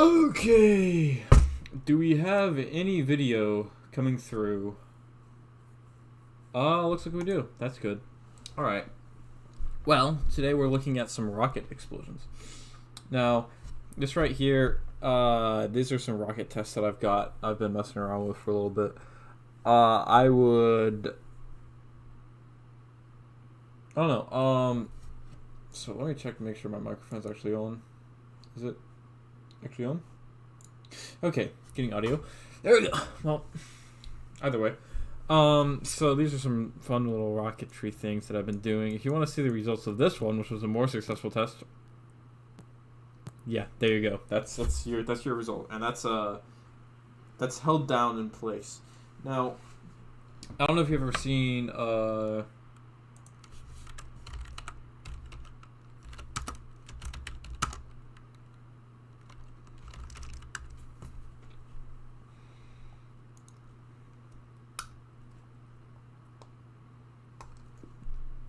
Okay. Do we have any video coming through? Looks like we do. That's good. Alright. Well, today we're looking at some rocket explosions. Now, this right here, these are some rocket tests that I've been messing around with for a little bit. I don't know. So let me check to make sure my microphone's actually on. Is it actually on? Okay, getting audio. There we go. Well, either way. So these are some fun little rocketry things that I've been doing. If you want to see the results of this one, which was a more successful test, yeah, there you go. That's your result, and that's held down in place. Now, I don't know if you've ever seen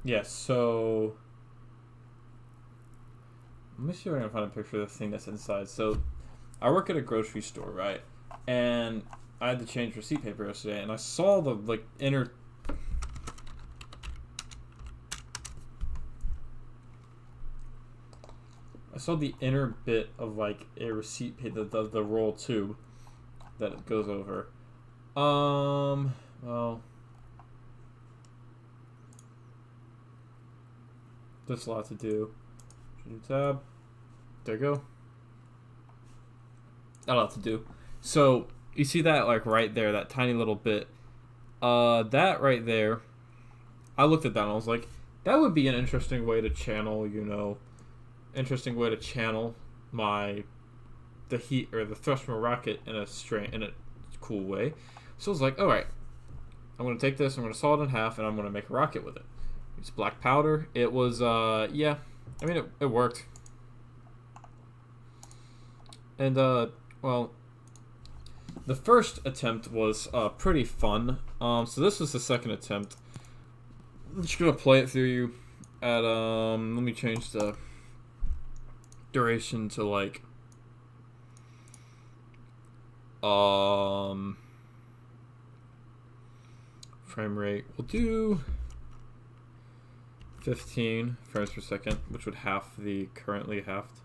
yes, so let me see if I can find a picture of the thing that's inside. So I work at a grocery store, right? And I had to change receipt paper yesterday, and I saw the inner bit of a receipt paper, the roll tube that it goes over. Well, there's a lot to do. Tab. There you go. Not a lot to do. So you see that right there, that tiny little bit. That right there. I looked at that and I was like, that would be an interesting way to channel, the heat or the thrust from a rocket in a cool way. So I was like, all right, I'm gonna take this, I'm gonna saw it in half, and I'm gonna make a rocket with it. It's black powder. It was yeah. I mean, it worked. And, well, the first attempt was pretty fun. So this was the second attempt. I'm just going to play it through you at, let me change the duration to, frame rate. We'll do 15 frames per second, which would half the currently halved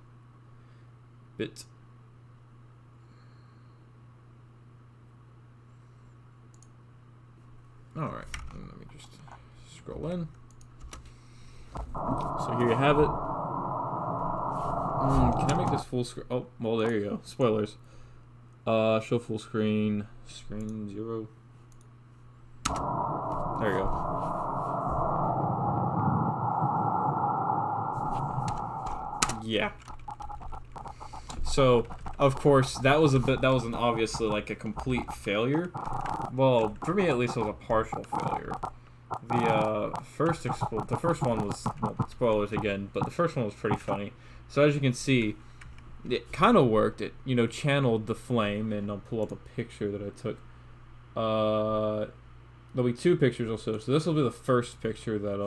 bit. Alright, let me just scroll in. So here you have it. Can I make this full screen? Oh, well, there you go. Spoilers. Show full screen. Screen 0. There you go. Yeah. So, of course, that was obviously a complete failure. Well, for me at least, it was a partial failure. The first one was, well, spoilers again, but the first one was pretty funny. So as you can see, it kind of worked. It, channeled the flame, and I'll pull up a picture that I took. There'll be two pictures also. So this will be the first picture that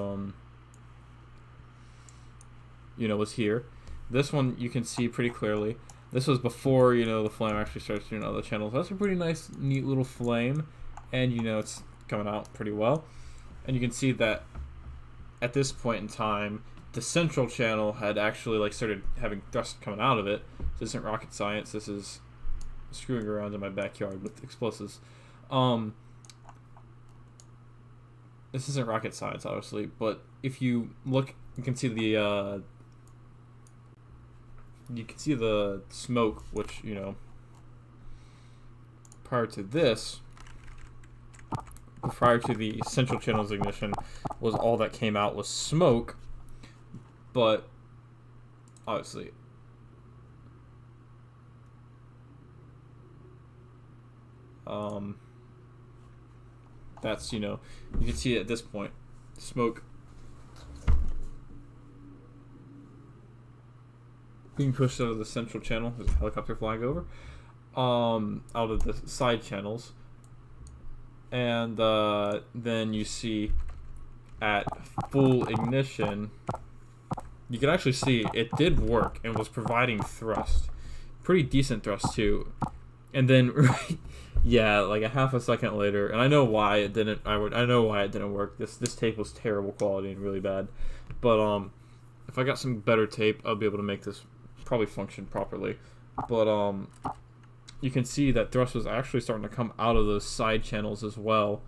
was here. This one you can see pretty clearly. This was before, the flame actually starts doing other channels. That's a pretty nice, neat little flame. And, it's coming out pretty well. And you can see that at this point in time, the central channel had actually, started having thrust coming out of it. This isn't rocket science. This is screwing around in my backyard with explosives. This isn't rocket science, obviously. But if you look, you can see the smoke, which, prior to the central channel's ignition, was all that came out was smoke. But, obviously, that's, you can see at this point, smoke being pushed out of the central channel. There's a helicopter flying over. Out of the side channels. And then you see at full ignition, you can actually see it did work and was providing thrust. pretty decent thrust too. And then, yeah, like a half a second later, and I know why it didn't. I know why it didn't work. This tape was terrible quality and really bad. But if I got some better tape, I'll be able to make this probably function properly. But you can see that thrust was actually starting to come out of those side channels as well.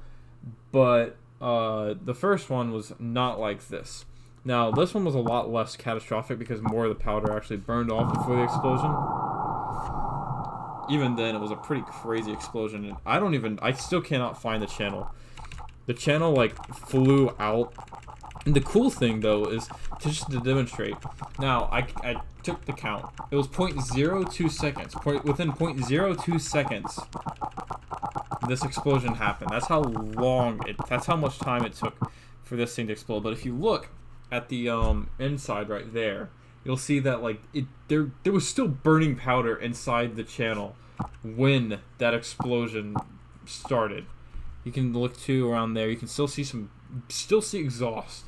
But the first one was not like this. Now this one was a lot less catastrophic because more of the powder actually burned off before the explosion. Even then, it was a pretty crazy explosion, and I still cannot find the channel. The channel, like, flew out. And the cool thing, though, is just to demonstrate. Now, I took the count. It was 0.02 seconds. Within 0.02 seconds, this explosion happened. That's how that's how much time it took for this thing to explode. But if you look at the inside right there, you'll see that like there was still burning powder inside the channel when that explosion started. You can look too around there. You can still see exhaust.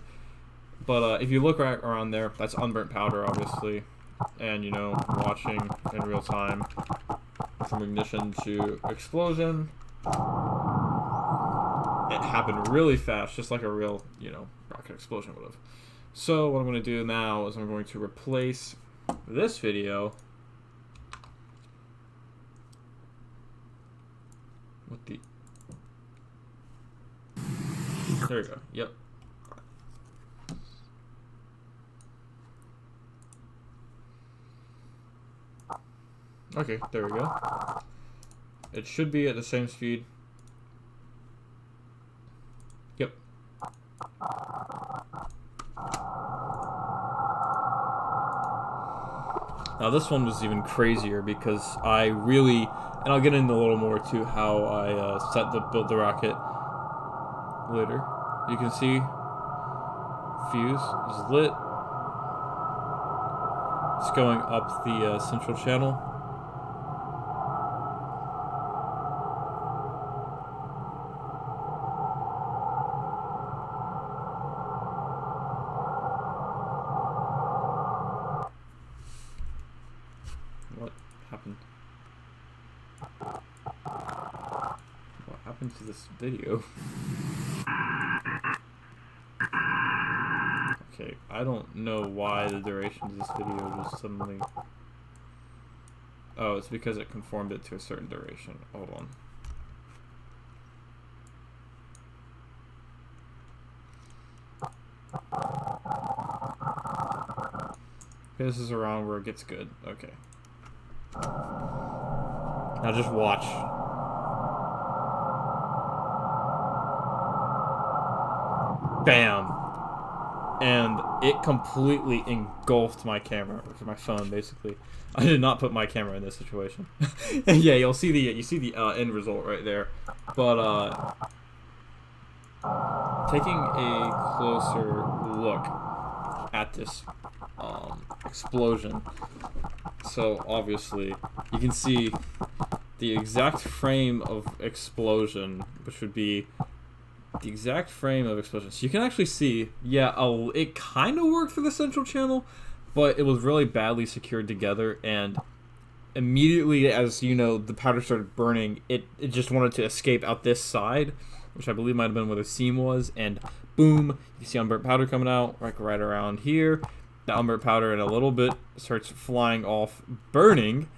But if you look right around there, that's unburnt powder, obviously. And watching in real time from ignition to explosion. It happened really fast, just like a real rocket explosion would have. So what I'm going to do now is I'm going to replace this video with the... There we go. Yep. Okay, there we go. It should be at the same speed. Yep. Now this one was even crazier because I really, and I'll get into a little more to how I built the rocket later. You can see fuse is lit. It's going up the central channel. What happened? What happened to this video? Okay, I don't know why the duration of this video just suddenly... Oh, it's because it conformed it to a certain duration. Hold on. Okay, this is around where it gets good. Okay. Now just watch. Bam! And it completely engulfed my camera, or my phone, basically. I did not put my camera in this situation. Yeah, you see the end result right there. But taking a closer look at this explosion. So obviously, you can see the exact frame of explosion, which would be the exact frame of explosion. So you can actually see, yeah, it kind of worked for the central channel, but it was really badly secured together, and immediately as the powder started burning, it just wanted to escape out this side, which I believe might have been where the seam was, and boom, you see unburnt powder coming out like right around here. The unburnt powder in a little bit starts flying off, burning,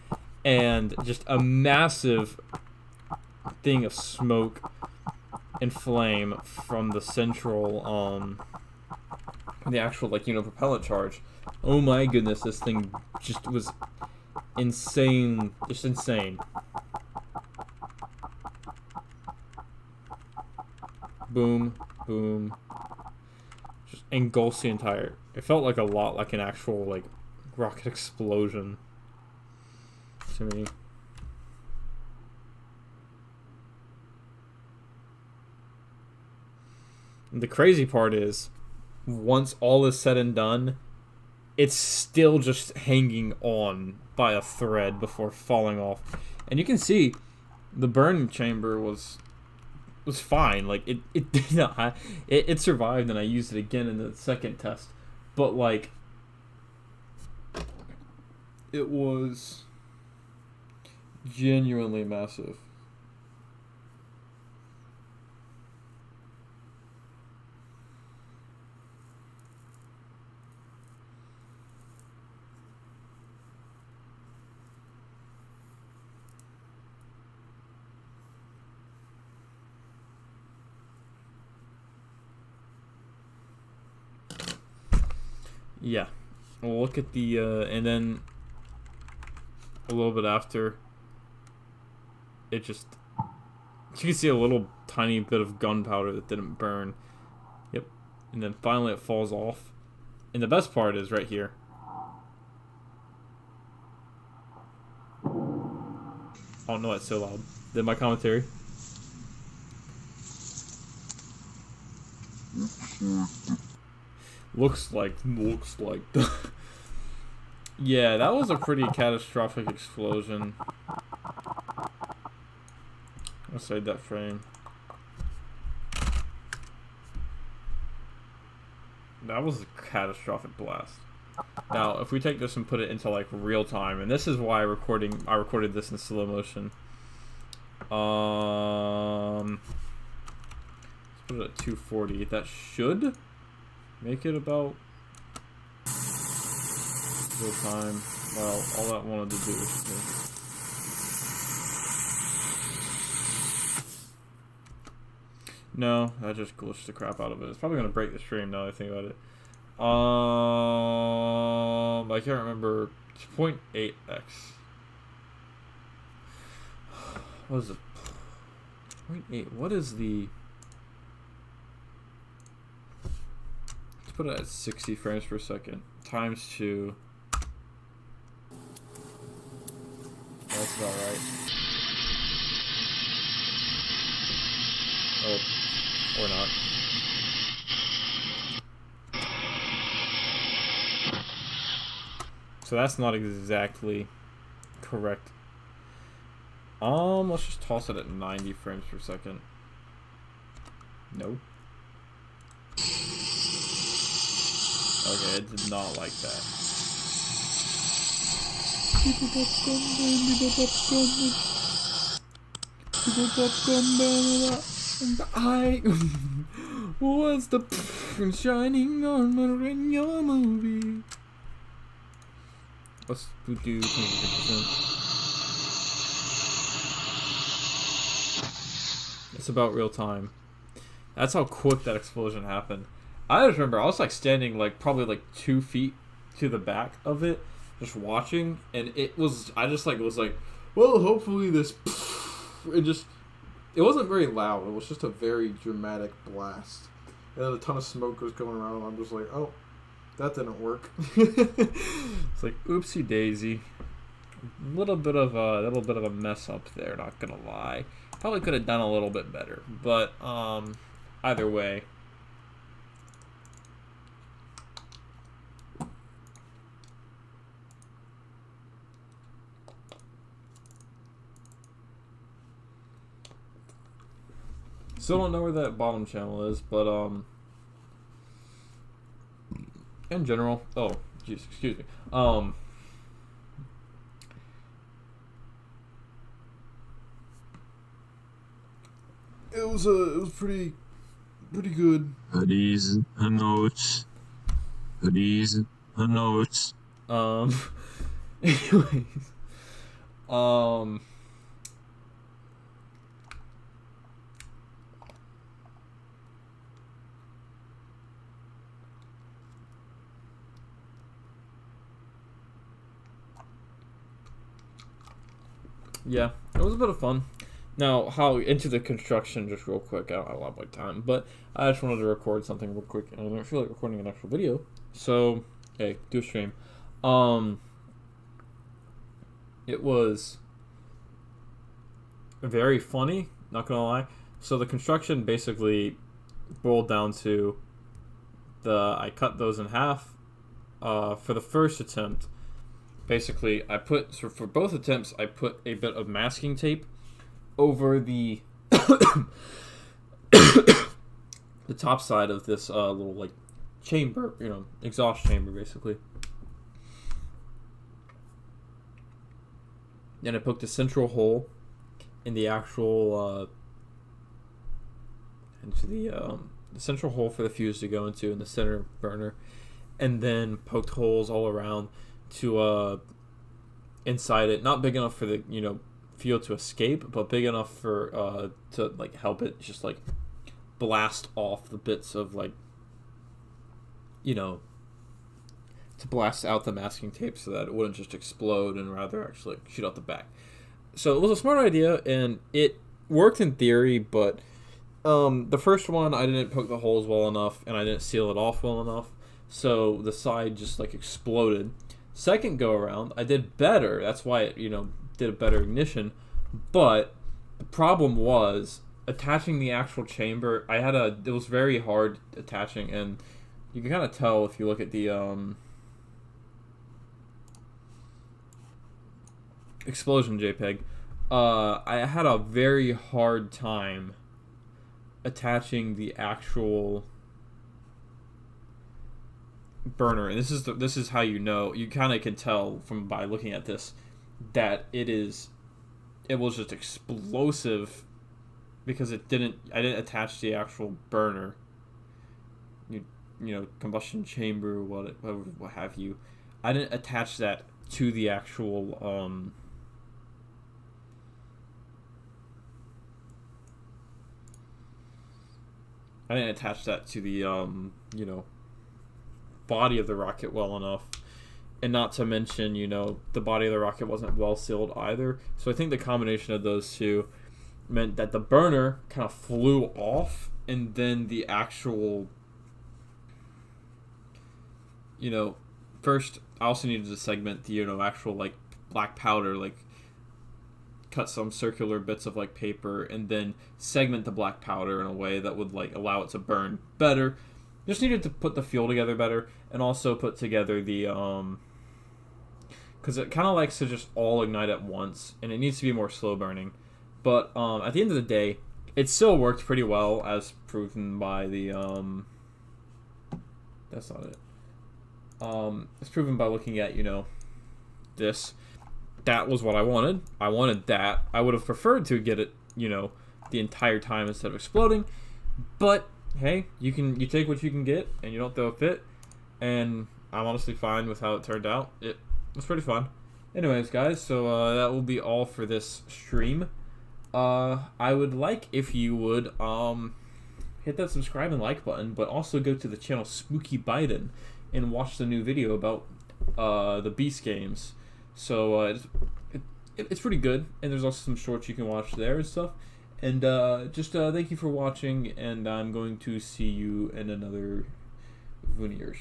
and just a massive thing of smoke and flame from the central the actual propellant charge. Oh my goodness, this thing just was insane, just insane. Boom, boom, just engulfs the entire... It felt like a lot like an actual rocket explosion to me. The crazy part is, once all is said and done, it's still just hanging on by a thread before falling off. And you can see the burn chamber was fine. It did not, it survived, and I used it again in the second test. But it was Genuinely massive. Yeah. We'll look at the, and then a little bit after, it just, you can see a little tiny bit of gunpowder that didn't burn. Yep. And then finally it falls off. And the best part is right here. Oh no, it's so loud. Did my commentary? Looks like. Yeah, that was a pretty catastrophic explosion. I'll save that frame. That was a catastrophic blast. Now, if we take this and put it into like real time, and this is why I recorded this in slow motion. Let's put it at 240. That should make it about real time. Well, all that wanted to do was make it. No, that just glitched the crap out of it. It's probably gonna break the stream now that I think about it. I can't remember. It's 0.8x. What is it? 0.8. What is the? Let's put it at 60 frames per second times 2. That's about right. Oh, or not. So that's not exactly correct. Let's just toss it at 90 frames per second. No. Okay, it did not like that. I was the shining armor in your movie. Let's do 20%. It's about real time. That's how quick that explosion happened. I just remember I was like standing like probably like 2 feet to the back of it, just watching, and it was was like, well, hopefully this. It wasn't very loud. It was just a very dramatic blast, and then a ton of smoke was going around. I'm just like, oh. That didn't work. It's like oopsie daisy. Little bit of a mess up there, not gonna lie. Probably could have done a little bit better, but either way. Still don't know where that bottom channel is, but in general, oh, jeez, excuse me. It was pretty good. Please notes. Please notes. Anyways, yeah, it was a bit of fun. Now, how into the construction, just real quick. I don't have a lot of time, but I just wanted to record something real quick, and I don't feel like recording an actual video. So, hey, do a stream. It was very funny, not gonna lie. So the construction basically boiled down to I cut those in half. For the first attempt, basically, for both attempts, I put a bit of masking tape over the the top side of this little like chamber, exhaust chamber, basically. Then I poked a central hole in the actual into the central hole for the fuse to go into in the center burner, and then poked holes all around to inside it, not big enough for the fuel to escape, but big enough for to like help it just like blast off the bits of like to blast out the masking tape so that it wouldn't just explode and rather actually shoot out the back. So it was a smart idea and it worked in theory, but the first one I didn't poke the holes well enough and I didn't seal it off well enough, so the side just like exploded. Second go around I did better, that's why it did a better ignition, but the problem was attaching the actual chamber. It was very hard attaching, and you can kind of tell if you look at the explosion JPEG. I had a very hard time attaching the actual burner, and this is how you kind of can tell from by looking at this that it was just explosive because I didn't attach the actual burner, combustion chamber, what have you. I didn't attach that to the actual I didn't attach that to the body of the rocket well enough. And not to mention, the body of the rocket wasn't well sealed either. So I think the combination of those two meant that the burner kind of flew off, and then the actual, first I also needed to segment the, actual like black powder, like cut some circular bits of like paper and then segment the black powder in a way that would like allow it to burn better. Just needed to put the fuel together better, and also put together the because it kind of likes to just all ignite at once, and it needs to be more slow burning. But at the end of the day, it still worked pretty well, as proven by the that's not it. It's proven by looking at this. That was what I wanted. I wanted that. I would have preferred to get it the entire time instead of exploding, but hey, you take what you can get, and you don't throw a fit, and I'm honestly fine with how it turned out. It was pretty fun. Anyways, guys, so that will be all for this stream. I would like if you would hit that subscribe and like button, but also go to the channel Spooky Biden and watch the new video about the Beast games. So it's pretty good, and there's also some shorts you can watch there and stuff. And just thank you for watching, and I'm going to see you in another Vuniers.